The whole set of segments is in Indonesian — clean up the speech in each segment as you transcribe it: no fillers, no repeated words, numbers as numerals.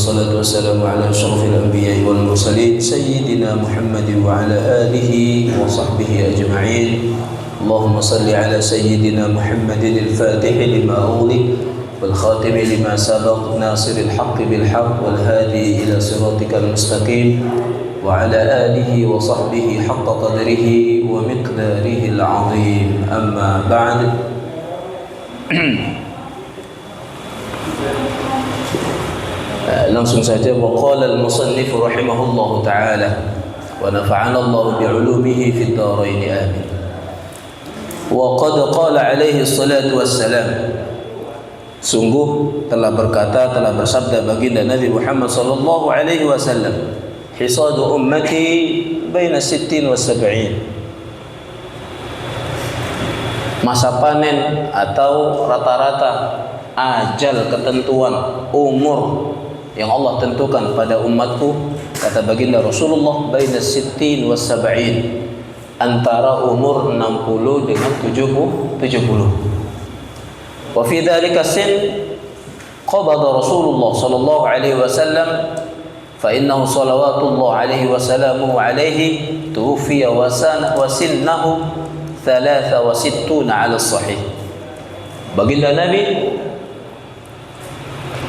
والصلاة والسلام على أشرف الأنبياء والمرسلين سيدنا محمد وعلى آله وصحبه أجمعين. اللهم صل على سيدنا محمد الفاتح لما أغلق والخاتم لما سبق ناصر الحق بالحق والهادي إلى صراطك المستقيم وعلى آله وصحبه حق قدره ومقداره العظيم. أما بعد. Langsung saja, waqala al-musannif rahimahullahu ta'ala wa nafa'ana Allah bi'ulumihi fid dharain amin. Wa qad qala alaihi salatu wassalam, sungguh telah berkata, telah bersabda baginda Nabi Muhammad sallallahu alaihi wasallam, hisadu ummati baina 60 wa 70. Masa panen atau rata-rata ajal ketentuan umur yang Allah tentukan pada umatku, kata baginda Rasulullah, baina 60 wa 70, antara umur 60 dengan 70. Wa fi dzalika sin qabada Rasulullah sallallahu alaihi wasallam fa innahu salawatullah alaihi wasallamu alaihi tuwfiya wa sinnahu 63 ala sahih. Baginda Nabi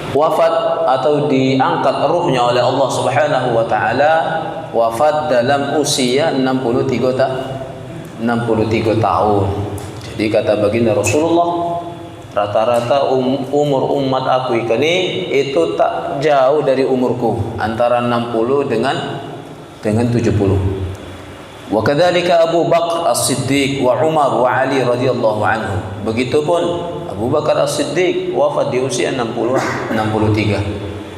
wafat atau diangkat ruhnya oleh Allah Subhanahu wa taala, wafat dalam usia 63 tahun. Jadi kata baginda Rasulullah, rata-rata umur umat aku ini itu tak jauh dari umurku, antara 60 dengan 70. Wa kadzalika Abu Bakar As-Siddiq wa Umar wa Ali radhiyallahu anhu. Begitupun Abu Bakar As-Siddiq wafat di usia 63.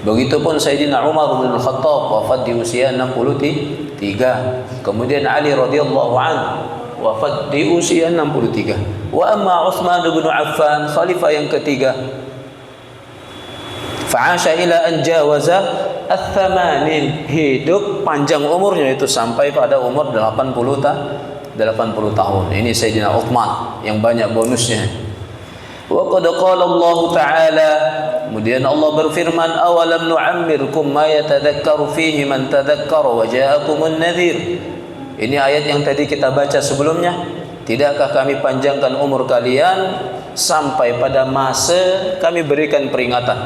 Begitupun Sayyidina Umar bin Al-Khattab wafat di usia 63. Kemudian Ali radhiyallahu anhu wafat di usia 63. Wa amma Utsman bin Affan, khalifah yang ketiga, fa'asha ila an jawaza ats-tsamanin, hidup panjang umurnya itu sampai pada umur 80 tahun. Ini Sayyidina Utsman yang banyak bonusnya. Wa qad qala Allah Ta'ala, kemudian Allah berfirman, awalam nu'ammirkum ma yatadhakkaru fihi man tadhakkara wa ja'akumun nadhir. Ini ayat yang tadi kita baca sebelumnya. Tidakkah kami panjangkan umur kalian sampai pada masa kami berikan peringatan,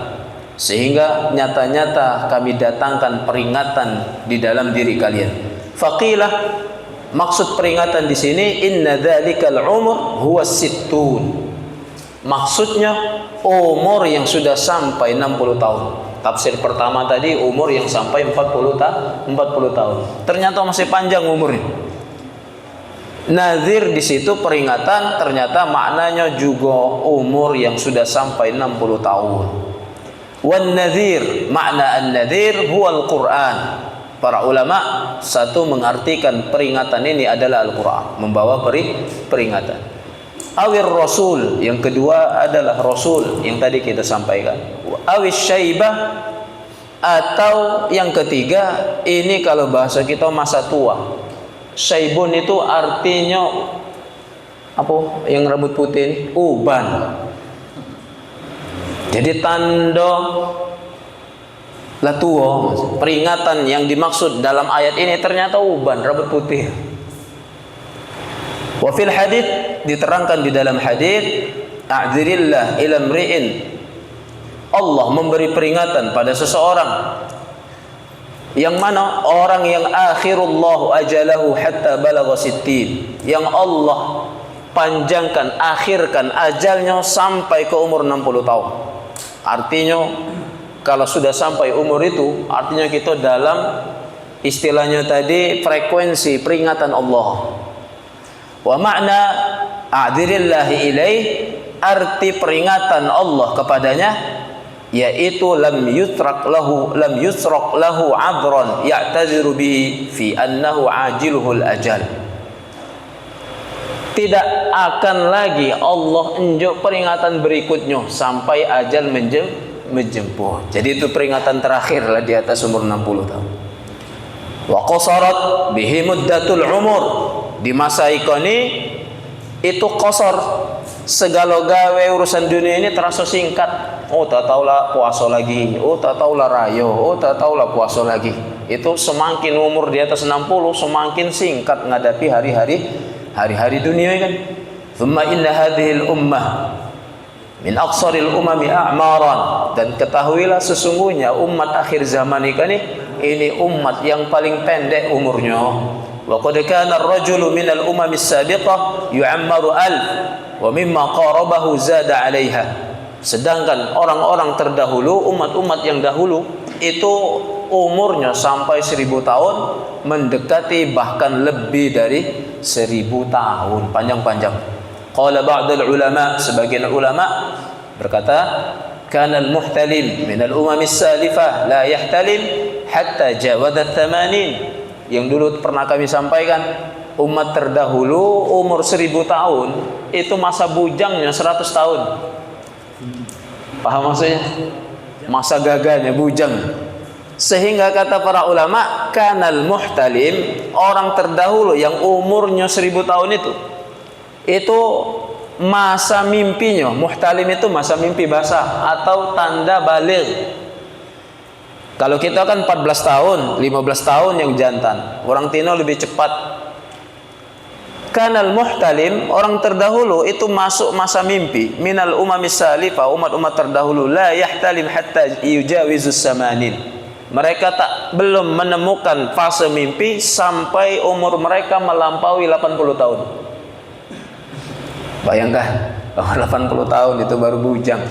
sehingga nyata-nyata kami datangkan peringatan di dalam diri kalian. Faqilah, maksud peringatan di sini, inna dzalikal umur huwa sittun. Maksudnya umur yang sudah sampai 60 tahun. Tafsir pertama tadi umur yang sampai 40 tahun. Ternyata masih panjang umurnya. Nazir di situ peringatan, ternyata maknanya juga umur yang sudah sampai 60 tahun. Wan nadhir, makna an-nadhir huwal Qur'an. Para ulama satu mengartikan peringatan ini adalah Al-Qur'an, membawa peringatan. Awir Rasul, yang kedua adalah Rasul yang tadi kita sampaikan. Awis syaibah, atau yang ketiga ini kalau bahasa kita masa tua. Syaibun itu artinya apa? Yang rambut putih ini uban. Jadi tanda lah tua. Peringatan yang dimaksud dalam ayat ini ternyata uban, rambut putih. Wa fil hadits, diterangkan di dalam hadits, a'dzirillah ila mri'in, Allah memberi peringatan pada seseorang yang mana orang yang akhirullahu ajalahu hatta balagha 60, yang Allah panjangkan, akhirkan ajalnya sampai ke umur 60 tahun. Artinya kalau sudah sampai umur itu, artinya kita dalam istilahnya tadi frekuensi peringatan Allah. Wa makna a'dzirillahi ilaih, arti peringatan Allah kepadanya, yaitu lam yusrak lahu adran ya'taziru bihi fi annahu ajiluhul ajal. Tidak akan lagi Allah unjuk peringatan berikutnya sampai ajal menjemput. Jadi itu peringatan terakhir lah di atas umur 60 tahun. Wa qasarat bihi muddatul umur, di masa ini itu qasar, segala gawe urusan dunia ini terasa singkat. Oh tak tahulah puasa lagi, oh tak tahulah rayo, oh tak tahulah puasa lagi. Itu semakin umur di atas 60 semakin singkat menghadapi hari-hari dunia kan. Thumma inna hadhil ummah min aqsaril umami a'maran, dan ketahuilah sesungguhnya umat akhir zaman ini umat yang paling pendek umurnya. Wa qad kana ar-rajulu min al-umam as-sabiqah yu'ammaru 1000 wa mimma qarabahu zada 'alaiha. Sedangkan orang-orang terdahulu, umat-umat yang dahulu itu umurnya sampai 1000 tahun, mendekati bahkan lebih dari 1000 tahun, panjang-panjang. Qala ba'dul ulama, sebagian ulama berkata, kana al-muhtalim min al-umam as-salifah la yahtalim hatta jawada 80. Yang dulu pernah kami sampaikan, umat terdahulu umur 1000 tahun itu masa bujangnya 100 tahun. Paham maksudnya? Masa gagahnya bujang. Sehingga kata para ulama, kanal muhtalim, orang terdahulu yang umurnya 1000 tahun itu masa mimpinya. Muhtalim itu masa mimpi basah atau tanda baligh. Kalau kita kan 14 tahun, 15 tahun yang jantan. Orang Tino lebih cepat. Kanal muhtalim, orang terdahulu itu masuk masa mimpi. Minal umamis salifah, umat-umat terdahulu, la yahtalim hatta yujawizus samanin. Mereka belum menemukan fase mimpi sampai umur mereka melampaui 80 tahun. Bayangkan, 80 tahun itu baru bujang.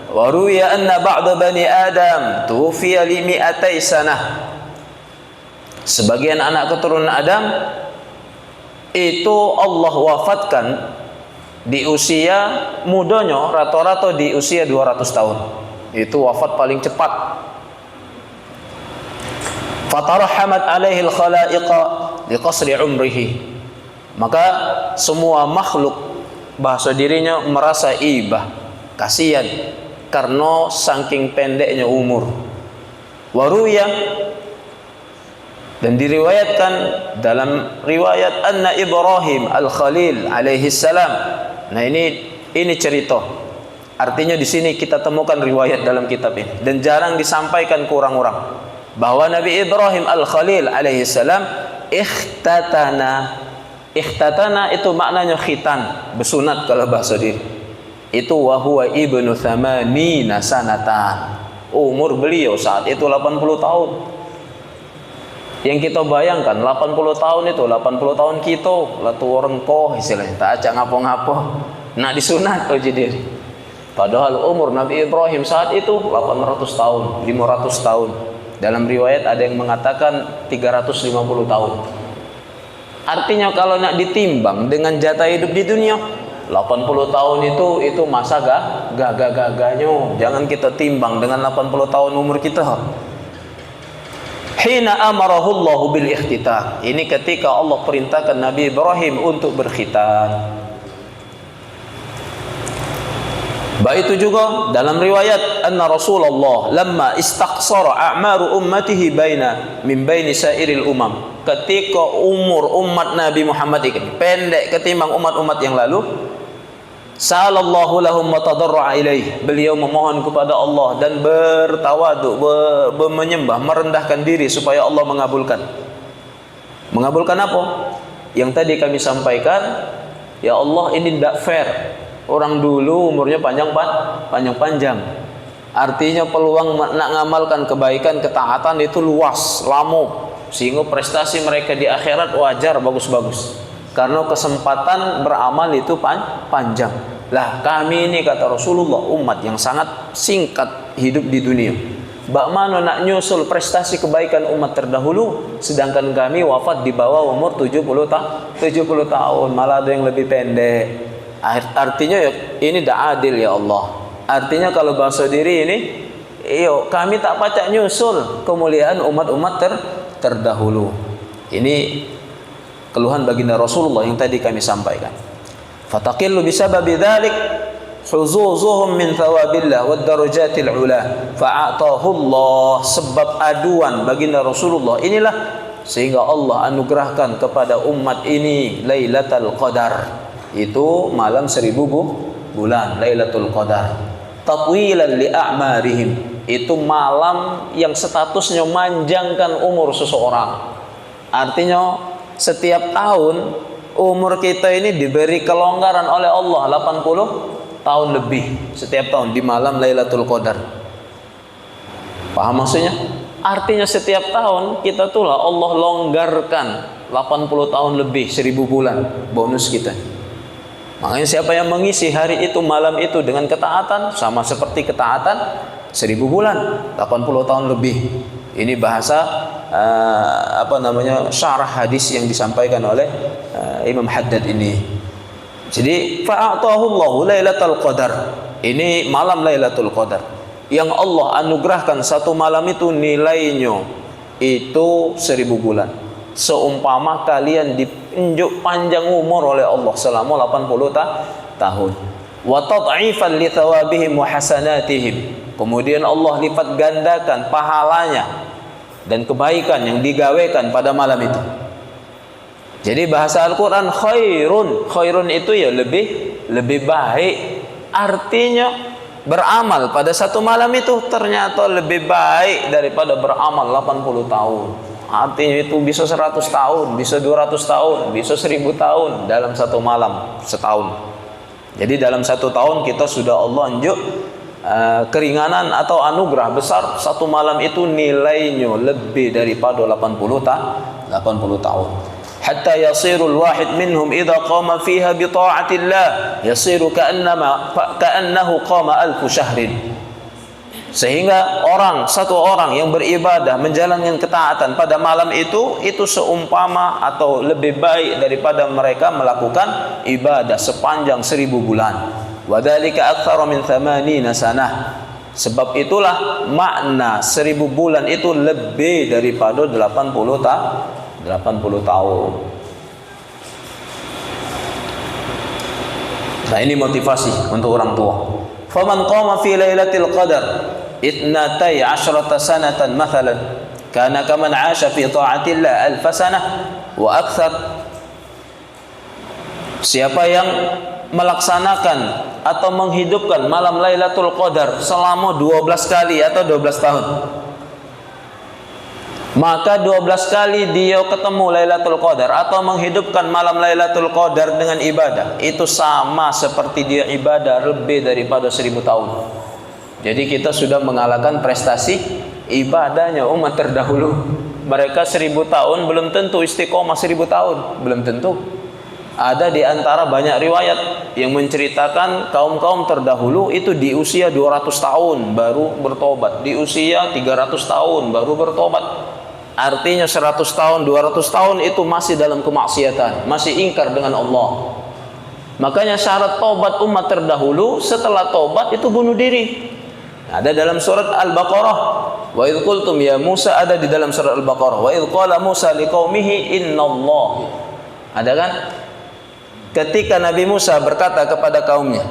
Wa ruwiya anna ba'da bani Adam tufiya li mi'atai sanah. Sebagian anak keturunan Adam itu Allah wafatkan di usia mudanya, rata-rata di usia 200 tahun. Itu wafat paling cepat. Fatarahamat alaihi al-khalaiqa liqasri umrihi. Maka semua makhluk bahasa dirinya merasa ibah, kasihan karena saking pendeknya umur. Waruya, dan diriwayatkan dalam riwayat anna Ibrahim al-Khalil alaihi salam. Nah ini cerita. Artinya di sini kita temukan riwayat dalam kitab ini dan jarang disampaikan ke orang-orang bahwa Nabi Ibrahim al-Khalil alaihi salam ikhtatana. Ikhtatana itu maknanya khitan, bersunat kalau bahasa diri. Itu wa huwa ibnu thamanina sanatan. Umur beliau saat itu 80 tahun. Yang kita bayangkan 80 tahun itu 80 tahun kita latu orang koh istilahnya tak acak ngapo-ngapo nak disunat uji diri. Padahal umur Nabi Ibrahim saat itu 800 tahun, 500 tahun. Dalam riwayat ada yang mengatakan 350 tahun. Artinya kalau nak ditimbang dengan jatah hidup di dunia, 80 tahun itu masa gagah-gagahnya. Jangan kita timbang dengan 80 tahun umur kita. Hina amarahu Allah bil ikhtitan. Ini ketika Allah perintahkan Nabi Ibrahim untuk berkhitan. Baik itu juga dalam riwayat anna Rasulullah lamma istaqsara a'maru ummatihi min baini sairil umam. Ketika umur umat Nabi Muhammad ini pendek ketimbang umat-umat yang lalu, Sa'alallahu lahum wa tadarra'a ilaih. Beliau memohon kepada Allah dan bertawaduk, menyembah, merendahkan diri supaya Allah mengabulkan. Mengabulkan apa? Yang tadi kami sampaikan, ya Allah ini tidak fair. Orang dulu umurnya panjang-panjang. Artinya peluang nak ngamalkan kebaikan, ketaatan itu luas, lama. Sehingga prestasi mereka di akhirat wajar bagus-bagus. Karena kesempatan beramal itu panjang. Lah kami ini kata Rasulullah umat yang sangat singkat hidup di dunia. Bak mana nak nyusul prestasi kebaikan umat terdahulu, sedangkan kami wafat di bawah umur 70 tahun, malah ada yang lebih pendek. Artinya ini tidak adil ya Allah. Artinya kalau bahasa diri ini, kami tak pacak nyusul kemuliaan umat-umat terdahulu. Ini keluhan baginda Rasulullah yang tadi kami sampaikan. Fataqillu bisababi dzalik huzuzuhum min thawabillah wad darajatil ula fa'atahu Allah. Sebab aduan baginda Rasulullah inilah sehingga Allah anugerahkan kepada umat ini Lailatul Qadar. Itu malam 1000 bulan, Lailatul Qadar. Tatwilan li a'marihim, itu malam yang statusnya manjangkan umur seseorang. Artinya setiap tahun umur kita ini diberi kelonggaran oleh Allah 80 tahun lebih setiap tahun di malam Lailatul Qadar. Paham maksudnya? Artinya setiap tahun kita tuh lah Allah longgarkan 80 tahun lebih, 1000 bulan bonus kita. Makanya siapa yang mengisi hari itu, malam itu dengan ketaatan, sama seperti ketaatan 1000 bulan, 80 tahun lebih. Ini bahasa syarah hadis yang disampaikan oleh Imam Haddad ini. Jadi fa'atahu Allahu Lailatul Qadar. Ini malam Lailatul Qadar yang Allah anugerahkan satu malam itu nilainya itu 1000 bulan. Seumpama kalian diunjuk panjang umur oleh Allah selama 80 tahun. Wa tad'ifan li thawabihim wa hasanatihim. Kemudian Allah lipat gandakan pahalanya dan kebaikan yang digawekan pada malam itu. Jadi bahasa Al-Quran khairun. Khairun itu ya lebih baik. Artinya beramal pada satu malam itu ternyata lebih baik daripada beramal 80 tahun. Artinya itu bisa 100 tahun, bisa 200 tahun, bisa 1000 tahun dalam satu malam setahun. Jadi dalam satu tahun kita sudah Allah unjuk keringanan atau anugerah besar. Satu malam itu nilainya lebih daripada 80 tahun. Hatta yasirul wahid minhum idza qama fiha bi ta'atillah yasiru ka'annahu qama alf syahrin. Sehingga satu orang yang beribadah menjalankan ketaatan pada malam itu seumpama atau lebih baik daripada mereka melakukan ibadah sepanjang 1000 bulan. Wadzalika aktsara min 80 sanah. Sebab itulah makna 1000 bulan itu lebih daripada 80 tahun. Nah, ini motivasi untuk orang tua. Faman qama fi lailatul qadar 12 sanatan mathalan kana kaman 'asha fi ta'atillah 1000 sanah wa akthar. Siapa yang melaksanakan atau menghidupkan malam Lailatul Qadar selama 12 kali atau 12 tahun, maka 12 kali dia ketemu Lailatul Qadar atau menghidupkan malam Lailatul Qadar dengan ibadah, itu sama seperti dia ibadah lebih daripada 1000 tahun. Jadi kita sudah mengalahkan prestasi ibadahnya umat terdahulu. Mereka 1000 tahun belum tentu istiqomah 1000 tahun, belum tentu. Ada di antara banyak riwayat yang menceritakan kaum-kaum terdahulu itu di usia 200 tahun baru bertobat, di usia 300 tahun baru bertobat. Artinya 100 tahun, 200 tahun itu masih dalam kemaksiatan, masih ingkar dengan Allah. Makanya syarat tobat umat terdahulu setelah tobat itu bunuh diri. Ada dalam surat Al-Baqarah. Wa idz qultum ya Musa, ada di dalam surat Al-Baqarah. Wa idz qala Musa liqaumihi innallah. Ada kan? Ketika Nabi Musa berkata kepada kaumnya,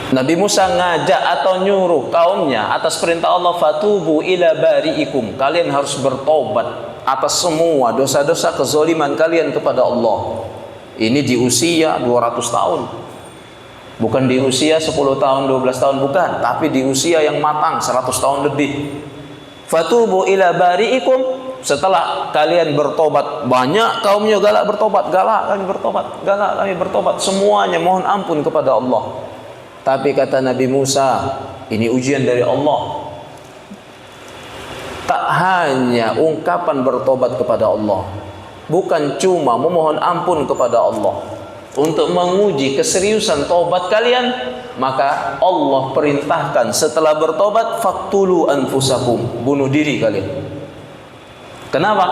Nabi Musa ngajak atau nyuruh kaumnya atas perintah Allah, fatubu ila bari'ikum, kalian harus bertobat atas semua dosa-dosa kezaliman kalian kepada Allah. Ini di usia 200 tahun, bukan di usia 10 tahun, 12 tahun, bukan, tapi di usia yang matang 100 tahun lebih. Fatubu ila bari'ikum, setelah kalian bertobat, banyak kaumnya galak bertobat, galak kami bertobat, semuanya mohon ampun kepada Allah. Tapi kata Nabi Musa, ini ujian dari Allah. Tak hanya ungkapan bertobat kepada Allah, bukan cuma memohon ampun kepada Allah. Untuk menguji keseriusan tobat kalian, maka Allah perintahkan setelah bertobat, faqtulu anfusakum, bunuh diri kalian. Kenapa?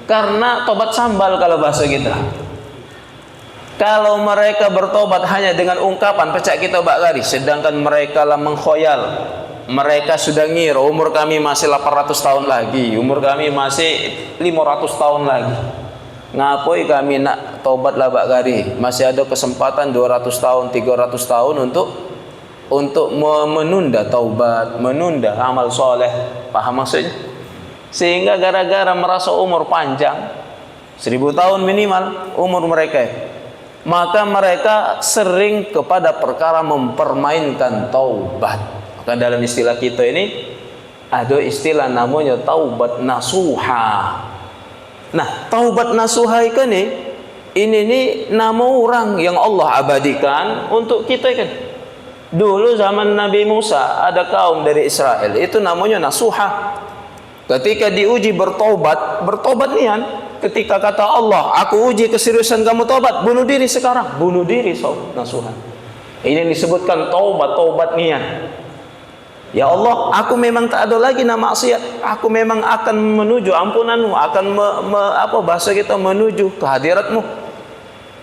Karena tobat sambal kalau bahasa kita. Kalau mereka bertobat hanya dengan ungkapan pecah kita bak garis, sedangkan mereka lah mengkhoyal. Mereka sudah ngira umur kami masih 800 tahun lagi, umur kami masih 500 tahun lagi. Ngapoi kami nak tobat lah bak garis? Masih ada kesempatan 200 tahun, 300 tahun untuk menunda taubat, menunda amal soleh. Paham maksudnya? Sehingga gara-gara merasa umur panjang, 1000 tahun minimal umur mereka. Maka mereka sering kepada perkara mempermainkan taubat. Maka dalam istilah kita ini ada istilah namanya taubat nasuha. Nah, taubat nasuha ini nih nama orang yang Allah abadikan untuk kita kan. Dulu zaman Nabi Musa ada kaum dari Israel, itu namanya nasuha. Ketika diuji bertobat nian. Ketika kata Allah, aku uji keseriusan kamu tobat, bunuh diri sekarang, bunuh diri nasuha. Ini disebutkan taubat nian. Ya Allah, aku memang tak ada lagi nama maksiat, aku memang akan menuju ampunanmu, akan bahasa kita menuju kehadiratmu.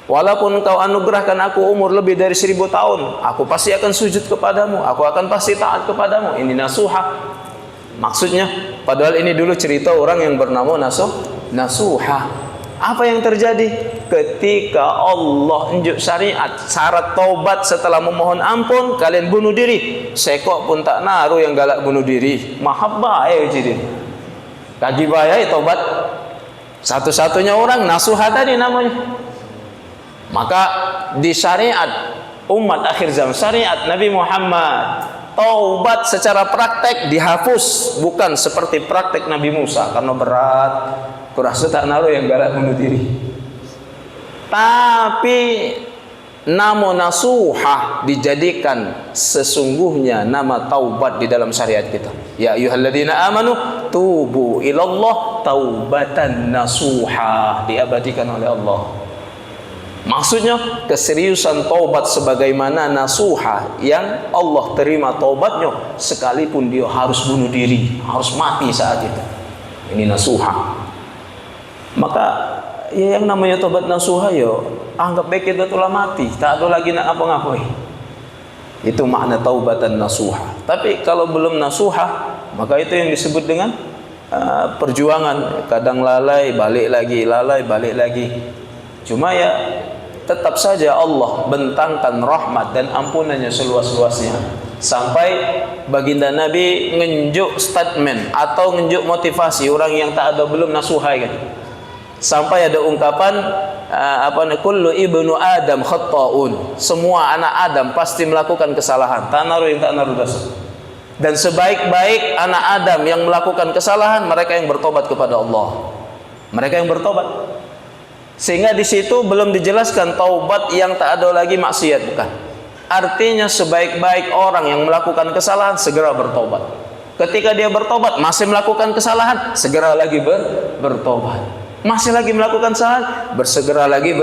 Walaupun kau anugerahkan aku umur lebih dari 1000 tahun, aku pasti akan sujud kepadamu, aku akan pasti taat kepadamu. Ini nasuha. Maksudnya, padahal ini dulu cerita orang yang bernama nasuha. Apa yang terjadi? Ketika Allah unjuk syariat syarat taubat setelah memohon ampun, kalian bunuh diri. Sekok pun tak naruh yang galak bunuh diri. Mahabbah jadi. Kaki bayai taubat. Satu-satunya orang nasuha tadi namanya. Maka di syariat umat akhir zaman, syariat Nabi Muhammad, taubat secara praktek dihapus, bukan seperti praktek Nabi Musa karena berat. Kurasa tak naruh yang galak bunuh diri. Tapi nama nasuha dijadikan sesungguhnya nama taubat di dalam syariat kita. Ya ayyuhalladzina amanu tubu ilallah taubatan nasuha, diabadikan oleh Allah. Maksudnya keseriusan taubat sebagaimana nasuha yang Allah terima taubatnya sekalipun dia harus bunuh diri, harus mati saat itu. Ini nasuha. Maka ya yang namanya taubat nasuha anggap baik kita telah mati, tak ada lagi nak apa-ngapain. Itu makna taubatan nasuha. Tapi kalau belum nasuha, maka itu yang disebut dengan perjuangan. Kadang lalai, balik lagi. Cuma ya tetap saja Allah bentangkan rahmat dan ampunannya seluas-luasnya. Sampai baginda Nabi ngenjuk statement atau ngenjuk motivasi orang yang tak ada belum nasuha kan. Sampai ada ungkapan kullu ibnu adam khatta'un, semua anak Adam pasti melakukan kesalahan, tak naruh yang tak naruh dosa. Dan sebaik-baik anak Adam yang melakukan kesalahan mereka yang bertobat kepada Allah, mereka yang bertobat. Sehingga di situ belum dijelaskan taubat yang tak ada lagi maksiat, bukan. Artinya sebaik-baik orang yang melakukan kesalahan segera bertobat. Ketika dia bertobat masih melakukan kesalahan, segera lagi bertobat. Masih lagi melakukan kesalahan, bersegera lagi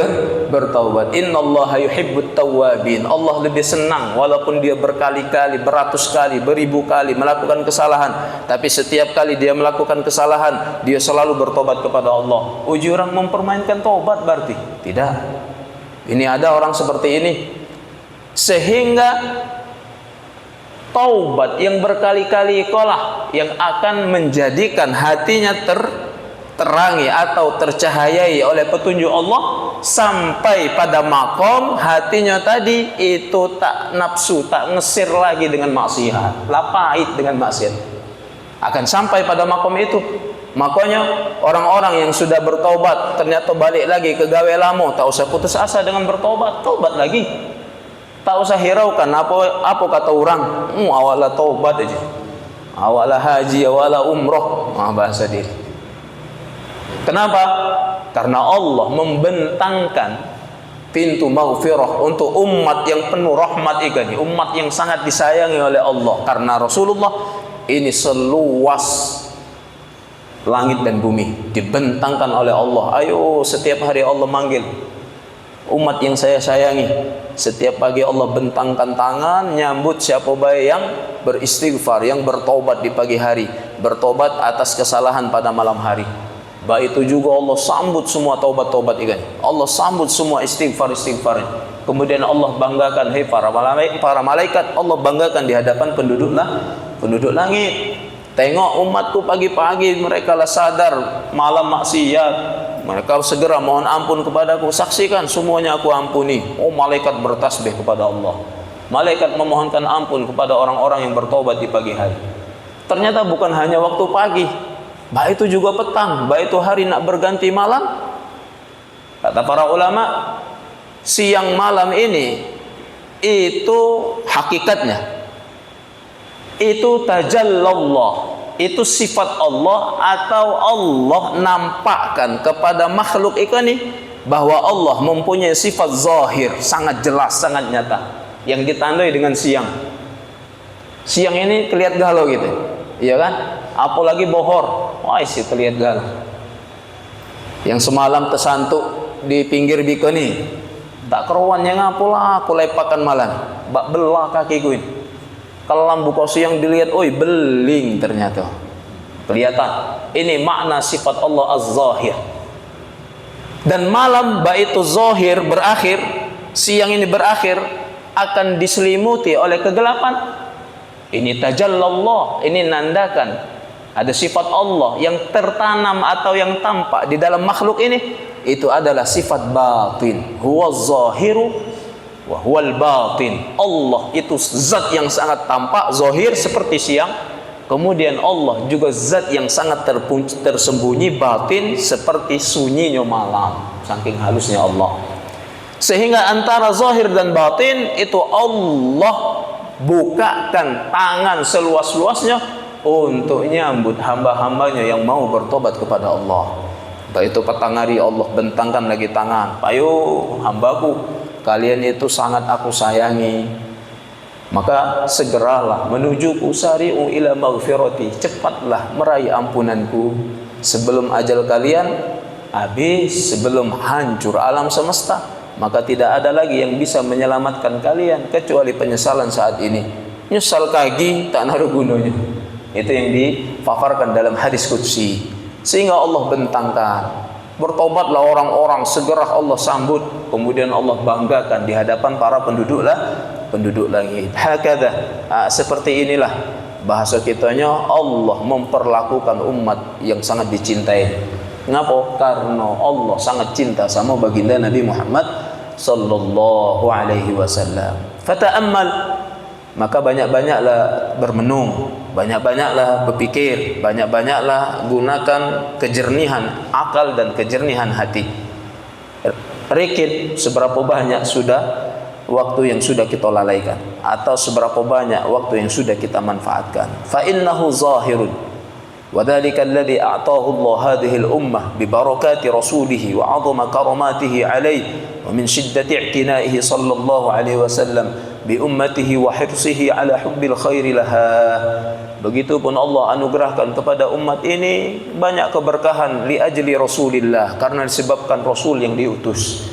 bertaubat. Innallaha yuhibbut tawwabin. Allah lebih senang walaupun dia berkali-kali, beratus kali, beribu kali melakukan kesalahan, tapi setiap kali dia melakukan kesalahan, dia selalu bertobat kepada Allah. Uji orang mempermainkan taubat berarti? Tidak. Ini ada orang seperti ini. Sehingga taubat yang berkali-kali ikolah yang akan menjadikan hatinya terangi atau tercahayai oleh petunjuk Allah, sampai pada makom hatinya tadi itu tak nafsu, tak ngesir lagi dengan maksiat, lapait dengan maksiat. Akan sampai pada makom itu. Makanya orang-orang yang sudah bertobat ternyata balik lagi ke gawe lamo, tak usah putus asa dengan bertobat, tobat lagi. Tak usah hiraukan apa kata orang, awala tobat aja, awala haji, awala umroh, bahasa diri. Kenapa? Karena Allah membentangkan pintu maghfirah untuk umat yang penuh rahmat ini, umat yang sangat disayangi oleh Allah. Karena Rasulullah ini seluas langit dan bumi, dibentangkan oleh Allah. Ayo setiap hari Allah manggil umat yang saya sayangi. Setiap pagi Allah bentangkan tangan nyambut siapa baik yang beristighfar, yang bertobat di pagi hari, bertobat atas kesalahan pada malam hari. Baik itu juga Allah sambut semua taubat-taubat ikan. Allah sambut semua istighfar-istighfar. Kemudian Allah banggakan, hei para malaikat, Allah banggakan di hadapan penduduk langit. Tengok umatku pagi-pagi mereka lah sadar malam maksiat, mereka segera mohon ampun kepadaku. Saksikan semuanya aku ampuni. Oh, malaikat bertasbih kepada Allah. Malaikat memohonkan ampun kepada orang-orang yang bertobat di pagi hari. Ternyata bukan hanya waktu pagi, baik itu juga petang, baik itu hari nak berganti malam, Kata para ulama, siang malam ini itu hakikatnya itu tajallallah, itu sifat Allah, atau Allah nampakkan kepada makhluk ini bahwa Allah mempunyai sifat zahir, sangat jelas, sangat nyata, yang ditandai dengan siang. Siang ini kelihatan galau gitu, iya kan? Apalagi bohor, wah sih terlihat galau. Yang semalam tersantuk di pinggir bikoni, tak keruan yang ngapulah aku lepakan malam, bak belah kakiku ini. Kalau lampu kau siang dilihat, oi beling ternyata. Kelihatan. Ini makna sifat Allah az-zahir. Dan malam baitu zahir berakhir, siang ini berakhir, akan diselimuti oleh kegelapan. Ini tajallallah, ini nandakan ada sifat Allah yang tertanam atau yang tampak di dalam makhluk ini. Itu adalah sifat batin. Huwa zahiru wa huwal batin. Allah itu zat yang sangat tampak, zahir seperti siang. Kemudian Allah juga zat yang sangat tersembunyi, batin seperti sunyinya malam. Saking halusnya Allah. Sehingga antara zahir dan batin itu Allah bukakan tangan seluas-luasnya untuk nyambut hamba-hambanya yang mau bertobat kepada Allah. Baik itu petang hari Allah bentangkan lagi tangan, ayo hambaku, kalian itu sangat aku sayangi, maka segeralah menuju usari'u ila maghfirati, cepatlah meraih ampunanku sebelum ajal kalian habis, sebelum hancur alam semesta. Maka tidak ada lagi yang bisa menyelamatkan kalian kecuali penyesalan saat ini. Nyesal kagi tak naruh gunanya. Itu yang dipaparkan dalam hadis qudsi. Sehingga Allah bentangkan, bertobatlah orang-orang, segera Allah sambut, kemudian Allah banggakan di hadapan para penduduk langit. Hakadha, seperti inilah bahasa kitanya Allah memperlakukan umat yang sangat dicintai. Kenapa? Karena Allah sangat cinta sama baginda Nabi Muhammad sallallahu alaihi wasallam. Fata'ammal, maka banyak-banyaklah bermenung, banyak-banyaklah berpikir, banyak-banyaklah gunakan kejernihan akal dan kejernihan hati. Rikit seberapa banyak sudah waktu yang sudah kita lalaikan, atau seberapa banyak waktu yang sudah kita manfaatkan. Fa innahu zahirun wa dzalika alladhi a'tahu Allah hadhihi al-ummah bi barakati rasulih wa 'azama karamatihi alaihi wa min shiddati i'tina'ihi sallallahu alaihi wasallam bi ummatihi wa hirsihi ala hubbil khairi laha. Begitupun Allah anugerahkan kepada umat ini banyak keberkahan li ajli Rasulillah, karena disebabkan Rasul yang diutus.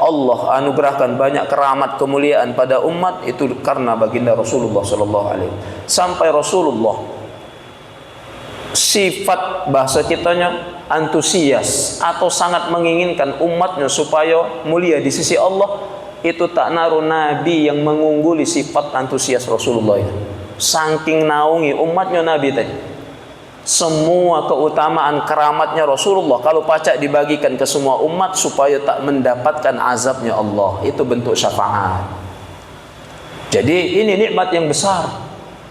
Allah anugerahkan banyak keramat kemuliaan pada umat itu karena baginda Rasulullah sallallahu alaihi wasallam. Sampai Rasulullah sifat bahasa kitanya antusias atau sangat menginginkan umatnya supaya mulia di sisi Allah. Itu tak naruh Nabi yang mengungguli sifat antusias Rasulullah itu. Saking naungi umatnya Nabi tadi, semua keutamaan keramatnya Rasulullah kalau pacak dibagikan ke semua umat supaya tak mendapatkan azabnya Allah. Itu bentuk syafaat. Jadi ini nikmat yang besar.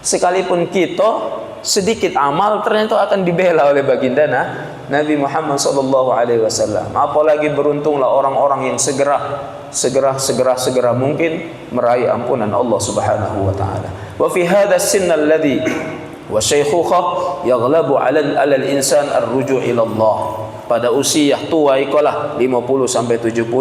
Sekalipun kita sedikit amal ternyata akan dibela oleh baginda Nabi Muhammad sallallahu alaihi wasallam. Apalagi beruntunglah orang-orang yang segera mungkin meraih ampunan Allah Subhanahu wa taala. Wa fi hadha as-sinn alladhi wa shaykhukhah yaghlabu 'ala al-insan ar-ruju' ila Allah. Pada usia tua ikolah 50 sampai 70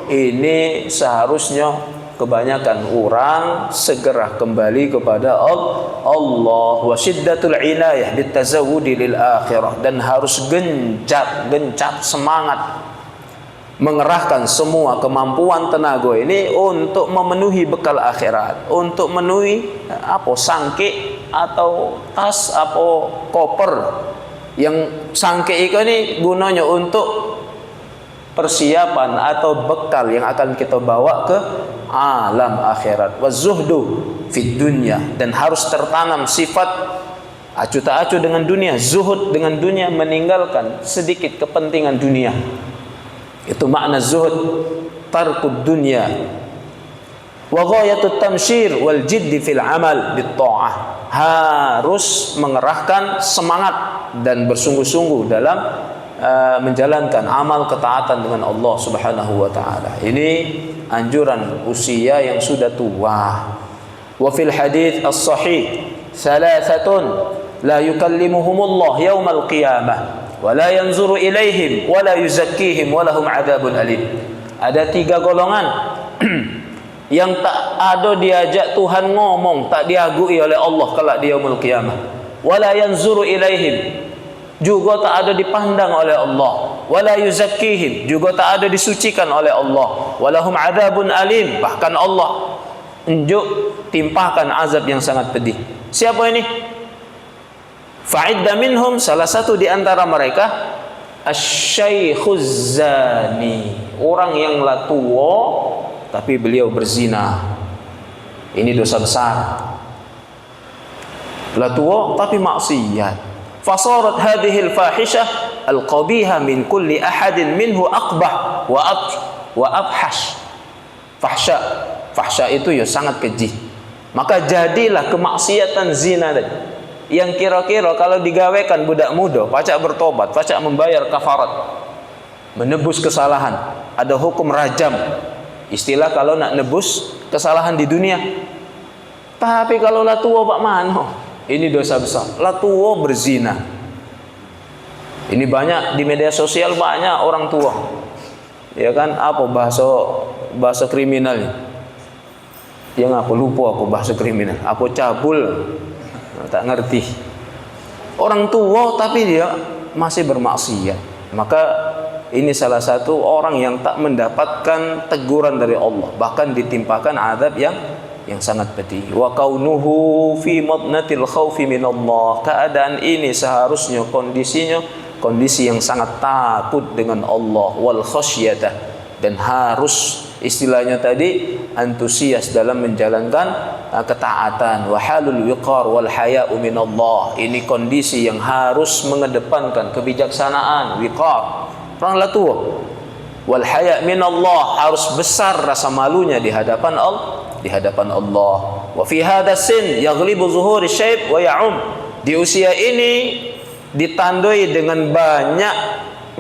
ini seharusnya kebanyakan orang segera kembali kepada Allah, wa syiddatul inayah bitazawudi lil akhirah, dan harus gencat semangat mengerahkan semua kemampuan tenaga ini untuk memenuhi bekal akhirat, untuk memenuhi sangke atau tas koper yang sangke ini gunanya untuk persiapan atau bekal yang akan kita bawa ke alam akhirat. Wazuhdu fid dunya, dan harus tertanam sifat acuh tak acuh dengan dunia, zuhud dengan dunia, meninggalkan sedikit kepentingan dunia. Itu makna zuhud, tarkud dunya. Wa ghayatut tamshir wal jiddi fil amal bit ta'ah, harus mengerahkan semangat dan bersungguh-sungguh dalam menjalankan amal ketaatan dengan Allah Subhanahu wa taala. Ini anjuran usia yang sudah tua. Wa fil hadits as-sahih, thalathatun la yukallimuhumullah yaumal qiyamah wa la yanzuru ilaihim wa la yuzakkihim wa lahum adzabun alim. Ada 3 golongan yang tak ada diajak Tuhan ngomong, tak diagui oleh Allah kelak di yaumul qiyamah. Wa la yanzuru ilaihim, juga tak ada dipandang oleh Allah. Wala yuzakkihim, juga tak ada disucikan oleh Allah. Walahum adzabun alim, bahkan Allah timpahkan azab yang sangat pedih. Siapa ini? Fa'idda minhum, salah satu di antara mereka asy-syaikhuz zani, orang yang lah tua tapi beliau berzina. Ini dosa besar. Lah tua tapi maksiat. فصارت هذه الفاحشة القبيحة من كل أحد منه أقبح وأبحش. Fahsya itu ya sangat keji. Maka jadilah kemaksiatan zina tadi, yang kira-kira kalau digawekan budak muda, pacak bertobat, pacak membayar kafarat, menebus kesalahan, ada hukum rajam. Istilah kalau nak nebus kesalahan di dunia. Tapi kalau lah tua pak mano, ini dosa besar. Lah tua berzina. Ini banyak di media sosial, banyak orang tua. Ya kan, apa bahasa kriminalnya? Yang apa lupa aku bahasa kriminal. Apa cabul? Tak ngerti. Orang tua tapi dia masih bermaksiat. Maka ini salah satu orang yang tak mendapatkan teguran dari Allah, bahkan ditimpakan azab yang sangat pedih. Wa kaunuhu fi madnatil khaufi minallah. Keadaan ini seharusnya kondisinya kondisi yang sangat takut dengan Allah, wal khasyatah, dan harus istilahnya tadi antusias dalam menjalankan ketaatan. Wa halul wiqar wal haya'u minallah. Ini kondisi yang harus mengedepankan kebijaksanaan, wiqar, orang lah tua. Wal haya' minallah, harus besar rasa malunya di hadapan Allah. Wa fi hadha sin yaghlibu zuhuri syaib wa ya'um. Di usia ini ditandai dengan banyak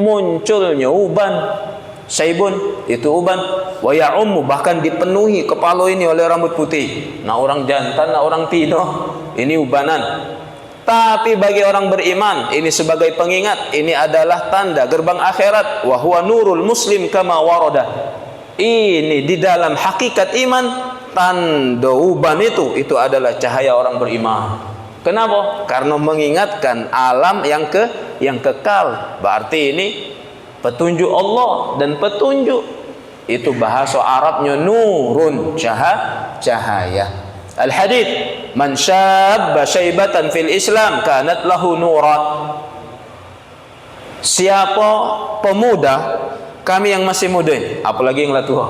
munculnya uban. Syaibun itu uban, wa ya'um, bahkan dipenuhi kepala ini oleh rambut putih. Nah orang jantan, nah orang tino, ini ubanan. Tapi bagi orang beriman, ini sebagai pengingat, ini adalah tanda gerbang akhirat. Wa huwa nurul muslim kama warada. Ini di dalam hakikat iman, tanda uban itu adalah cahaya orang beriman. Kenapa? Karena mengingatkan alam yang kekal. Berarti ini petunjuk Allah, dan petunjuk itu bahasa Arabnya nurun, cahaya. Al-hadits, man syabba syaibatan fil Islam kanat lahu nuran. Siapa pemuda, kami yang masih muda ini, apalagi yang lah tua,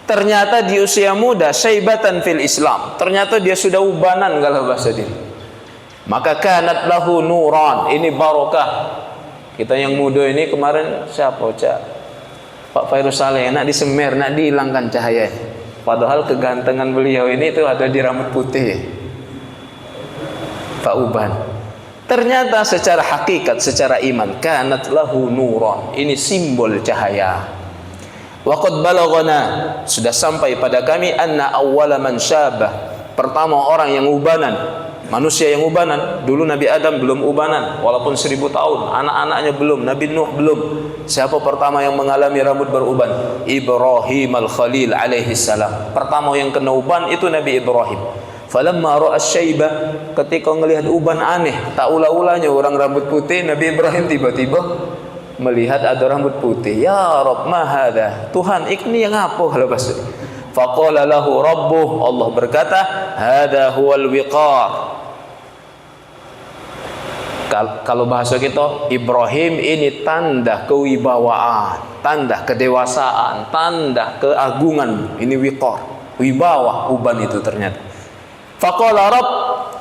ternyata di usia muda syaibatan fil Islam, ternyata dia sudah ubanan kalau bahasa dia, maka kanat lahu nuran. Ini barokah. Kita yang muda ini kemarin siapa Pak Fairuz Saleh, nak disemer, nak dihilangkan cahaya. Padahal kegantengan beliau ini itu ada di rambut putih, Pak Uban. Ternyata secara hakikat, secara iman, kanat lahu nuran. Ini simbol cahaya. Waqad balaghana, sudah sampai pada kami, anna awwala man syabah, pertama orang yang ubanan, manusia yang ubanan. Dulu Nabi Adam belum ubanan, walaupun 1000 tahun, anak-anaknya belum, Nabi Nuh belum. Siapa pertama yang mengalami rambut beruban? Ibrahim al-Khalil alaihi salam. Pertama yang kena uban itu Nabi Ibrahim. Falamma ra'a syaiba, ketika melihat uban aneh, tak ula-ulanya orang rambut putih, Nabi Ibrahim tiba-tiba melihat ada rambut putih. Ya Rabb, ma hadha? Tuhan, ini yang apa kalau bahasa? Faqala lahu rabbuh, Allah berkata, hadha huwal wiqar. Kalau bahasa kita, Ibrahim ini tanda kewibawaan, tanda kedewasaan, tanda keagungan. Ini wiqar, wibawa uban itu ternyata. Faqala Rabb,